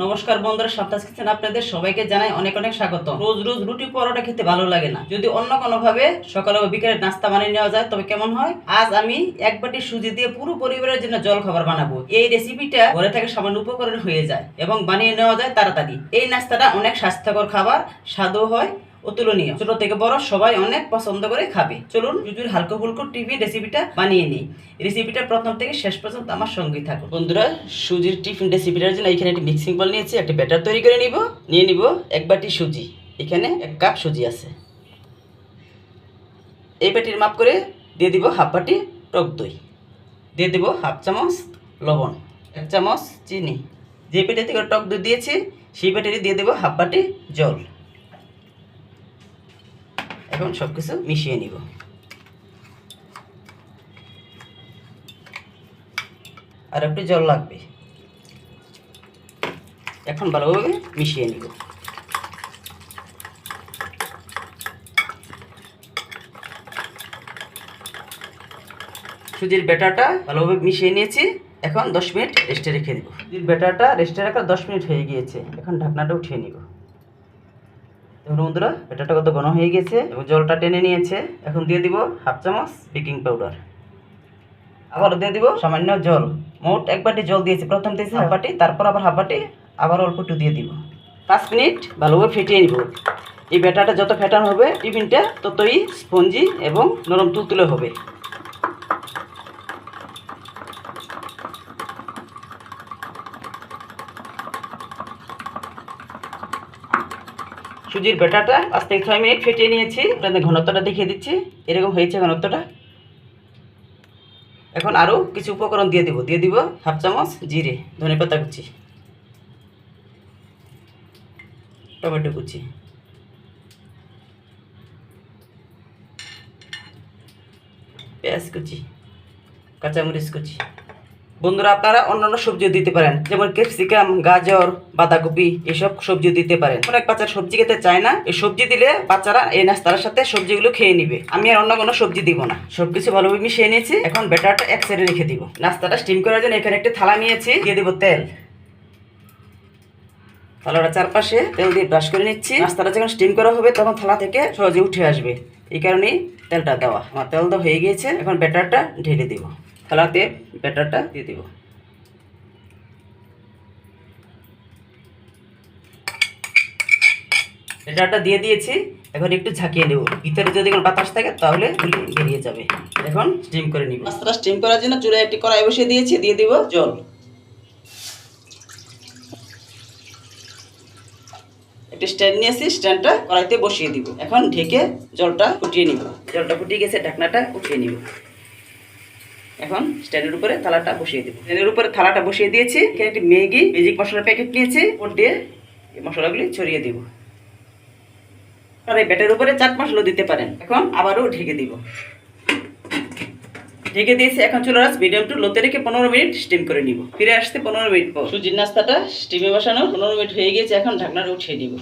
নমস্কার বন্ধুরা, সাপ্তাহ কিচেন আপনাদের সবাইকে জানাই অনেক অনেক স্বাগত। রোজ রোজ রুটি পরোটা খেতে ভালো লাগে না, যদি অন্য কোনো ভাবে সকালে বা বিকেলে নাস্তা বানিয়ে নেওয়া যায় তবে কেমন হয়। আজ আমি এক বাটি সুজি দিয়ে পুরো পরিবারের জন্য জল খাবার বানাবো। এই রেসিপিটা ঘরে থেকে সামান্য উপকরণ হয়ে যায় এবং বানিয়ে নেওয়া যায় তাড়াতাড়ি। এই নাস্তাটা অনেক স্বাস্থ্যকর খাবার, স্বাদও হয় অতুলনীয়। ছোট থেকে বড় সবাই অনেক পছন্দ করে খাবে। চলুন সুজির হালকা ফুলকো টিফিন রেসিপিটা বানিয়ে নিই। রেসিপিটা প্রথম থেকে শেষ পর্যন্ত আমার সঙ্গে থাকুন। বন্ধুরা, সুজির টিফিন রেসিপিটার জন্য এখানে একটি মিক্সিং বল নিয়েছি, একটা ব্যাটার তৈরি করে নিয়ে নিব এক বাটি সুজি। এখানে 1 কাপ সুজি আছে। এই বাটির মাপ করে দিয়ে দিব হাফ বাটি টক দই, দিয়ে দিব হাফ চামচ লবণ, 1 চামচ চিনি। যে বাটি থেকে টক দই দিয়েছি সেই বাটিতে দিয়ে দেব হাফ বাটি জল। এখন সব কিছু মিশিয়ে নিব। আর একটু জল লাগবে। এখন ভালোভাবে মিশিয়ে নিব। সুজির ব্যাটারটা ভালোভাবে মিশিয়ে নিয়েছি। এখন 10 মিনিট রেস্টে রেখে দেব। সুজির ব্যাটারটা রেস্টে রাখা 10 মিনিট হয়ে গিয়েছে। এখন ঢাকনাটা উঠিয়ে নিব। দেখুন বন্ধুরা, ব্যাটারটা কত ঘন হয়ে গেছে এবং জলটা টেনে নিয়েছে। এখন দিয়ে দিব হাফ চামচ বেকিং পাউডার, আবার দিয়ে দিব সামান্য জল। মোট 1 বাটি জল দিয়েছি, প্রথম দিয়েছি হাফ বাটি, তারপর আবার হাফ বাটি, আবার অল্প একটু দিয়ে দিব। 5 মিনিট ভালোভাবে ফেটিয়ে নিব। এই ব্যাটারটা যত ফেটানো হবে টিফিনটা ততই স্পঞ্জি এবং নরম তুলতুলে হবে। সুজির ব্যাটারটা 5 থেকে 6 মিনিট ফেটিয়ে নিয়েছি। আপনাদের ঘনত্বটা দেখিয়ে দিচ্ছি, এরকম হয়েছে ঘনত্বটা। এখন আরও কিছু উপকরণ দিয়ে দিব হাফ চামচ জিরে, ধনেপাতা কুচি, টমেটো কুচি, পেঁয়াজ কুচি, কাঁচামরিচ কুচি। বন্ধুরা, আপনারা অন্যান্য সবজিও দিতে পারেন, যেমন ক্যাপসিকাম, গাজর, বাঁধাকপি, এসব সবজি দিতে পারেন। অনেক বাচ্চা সবজি খেতে চায় না, এই সবজি দিলে বাচ্চারা এই নাস্তার সাথে সবজিগুলো খেয়ে নিবে। আমি আর অন্য কোনো সবজি দিব না। সবকিছু ভালোভাবে মিশিয়ে নিয়েছি। এখন ব্যাটারটা এক সাইডে রেখে দিব। নাস্তাটা স্টিম করার জন্য এখানে একটা থালা নিয়েছি, দিয়ে দিব তেল। থালাটা চারপাশে তেল দিয়ে ব্রাশ করে নিচ্ছি। নাস্তাটা যখন স্টিম করা হবে তখন থালা থেকে সহজে উঠে আসবে, এই কারণেই তেলটা দেওয়া। আমার তেল তো হয়ে গিয়েছে। এখন ব্যাটারটা ঢেলে দিব। থালাতে ব্যাটারটা দিয়ে দিব। ব্যাটারটা দিয়ে দিয়েছি। এখন একটু ঝাঁকিয়ে নেব, ভিতরে যদি কোনো বাতাস থাকে তাহলে বেরিয়ে যাবে। এখন স্টিম করে নিব। নাস্তাটা স্টিম করার জন্য চুলায় একটি কড়াই বসিয়ে দিয়েছি, দিয়ে দিব জল। একটা স্ট্যান্ড নিয়েছি, স্ট্যান্ডটা কড়াইতে বসিয়ে দিব। এখন ঢেকে জলটা ফুটিয়ে নিব। জলটা ফুটিয়ে গেছে, ঢাকনাটা উঠিয়ে নিব। এখন স্ট্যান্ডের উপরে থালাটা বসিয়ে দেব। স্ট্যান্ডের উপরে থালাটা বসিয়ে দিয়েছি। এখানে একটি ম্যাজিক মশলার প্যাকেট নিয়েছি, ওর দিয়ে এই মশলাগুলি ছড়িয়ে দিব। আর এই ব্যাটের উপরে চাট মশলা দিতে পারেন। এখন আবারও ঢেকে দিব। ঢেকে দিয়েছি। এখন চুলার আঁচ মিডিয়াম টু লোতে রেখে 15 মিনিট স্টিম করে নিব। ফিরে আসতে 15 মিনিট পর। সুজির নাস্তাটা স্টিমে বসানো 15 মিনিট হয়ে গিয়েছে। এখন ঢাকনাটা উঠিয়ে দিব।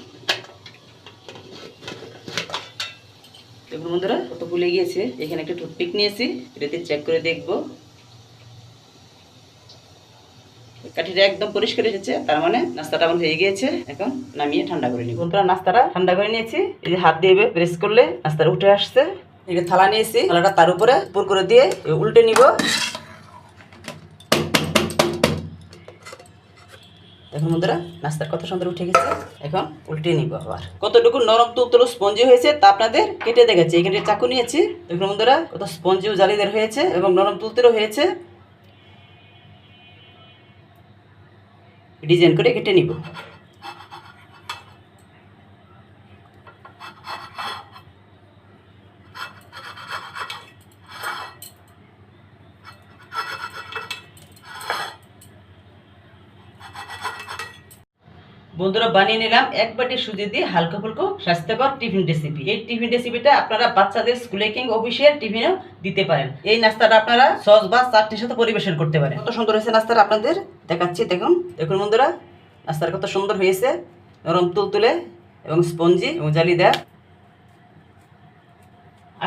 দেখুন বন্ধুরা, কত ফুলে গিয়েছে। এখানে একটা টুথপিক নিয়েছি, এটাতে চেক করে দেখব। কাঠিটা একদম পরিষ্কার এসেছে, তার মানে নাস্তাটা আমার হয়ে গিয়েছে। এখন নামিয়ে ঠান্ডা করে নিব। বন্ধুরা, নাস্তাটা ঠান্ডা করে নিয়েছি। এই যে হাত দিয়ে প্রেস করলে নাস্তাটা উঠে আসছে। একটা থালা নিয়েছি, থালাটা তার উপরে পুর করে দিয়ে উল্টে নিব। দেখুন বন্ধুরা, নাস্তার কত সুন্দর উঠে গেছে। এখন উল্টে নিব। আবার কতটুকু নরম তুলতুলো স্পঞ্জি হয়েছে তা আপনাদের কেটে দেখাচ্ছি। এখানে চাকু নিয়েছি। দেখুন বন্ধুরা, কত স্পঞ্জি ও জালিদার হয়েছে এবং নরম তুলতুলো হয়েছে। ডিজাইন করে কেটে নিব। বন্ধুরা, বানিয়ে নিলাম এক বাটি সুজি দিয়ে হালকা ফুলকো স্বাস্থ্যকর টিফিন রেসিপি। এই টিফিন রেসিপিটা আপনারা বাচ্চাদের স্কুলে কিংবা অফিসের টিফিনেও দিতে পারেন। এই নাস্তাটা আপনারা সস বা চাটনির সাথে পরিবেশন করতে পারেন। কত সুন্দর হয়েছে নাস্তাটা আপনাদের দেখাচ্ছি। দেখুন বন্ধুরা, নাস্তাটা কত সুন্দর হয়েছে, নরম তুলতুলে এবং স্পঞ্জি এবং জালিদার।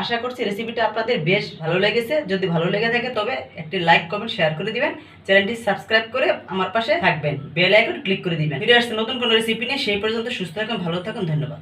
আশা করছি রেসিপিটা আপনাদের বেশ ভালো লেগেছে। যদি ভালো লেগে থাকে তবে একটি লাইক কমেন্ট শেয়ার করে দিবেন, চ্যানেলটি সাবস্ক্রাইব করে আমার পাশে থাকবেন, বেল আইকন ক্লিক করে দিবেন। ফিরে আসছে নতুন কোনো রেসিপি নিয়ে। সেই পর্যন্ত সুস্থ থাকুন, ভালো থাকুন, ধন্যবাদ।